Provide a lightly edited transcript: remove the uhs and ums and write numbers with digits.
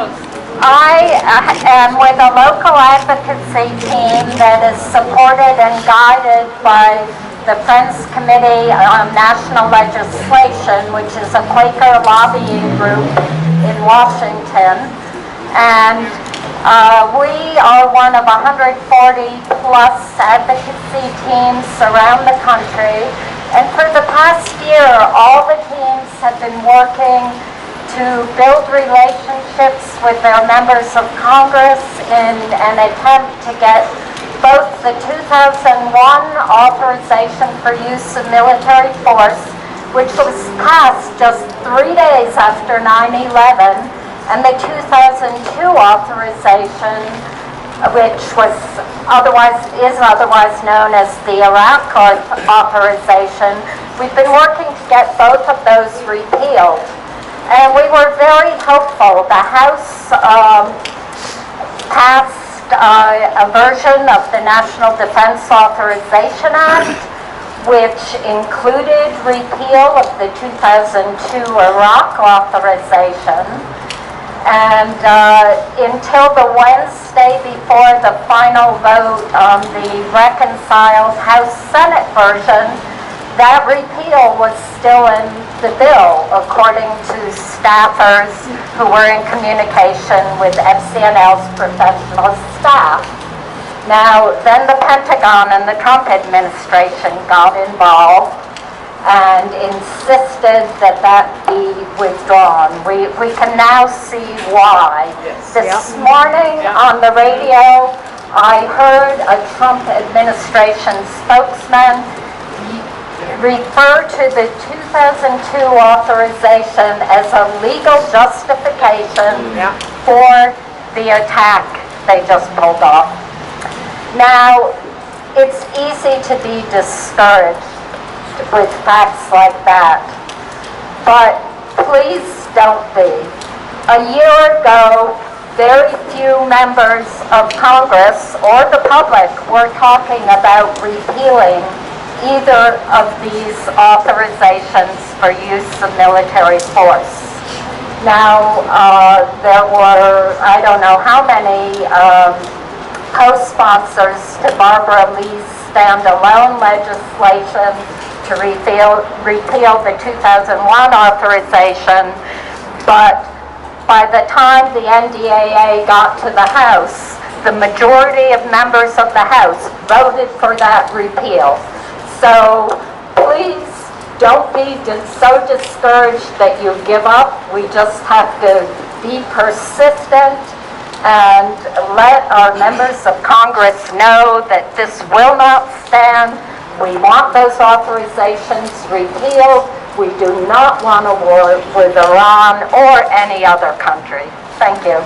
I am with a local advocacy team that is supported and guided by the Friends Committee on National Legislation, which is a Quaker lobbying group in Washington. And we are one of 140 plus advocacy teams around the country. And for the past year, all the teams have been working to build relationships with their members of Congress in an attempt to get both the 2001 authorization for use of military force, which was passed just 3 days after 9/11, and the 2002 authorization, which is otherwise known as the Iraq authorization. We've been working to get both of those repealed. And we were very hopeful. The House passed a version of the National Defense Authorization Act, which included repeal of the 2002 Iraq authorization. And until the Wednesday before the final vote on the reconciled House-Senate version, that repeal was still in the bill, according to staffers who were in communication with FCNL's professional staff. Now, then the Pentagon and the Trump administration got involved and insisted that that be withdrawn. We can now see why. Yes. This morning on the radio, I heard a Trump administration spokesman refer to the 2002 authorization as a legal justification for the attack they just pulled off. Now, it's easy to be discouraged with facts like that, but please don't be. A year ago, very few members of Congress or the public were talking about repealing either of these authorizations for use of military force. Now, there were, I don't know how many co-sponsors to Barbara Lee's standalone legislation to repeal the 2001 authorization, but by the time the NDAA got to the House, the majority of members of the House voted for that repeal. So please don't be so discouraged that you give up. We just have to be persistent and let our members of Congress know that this will not stand. We want those authorizations repealed. We do not want a war with Iran or any other country. Thank you.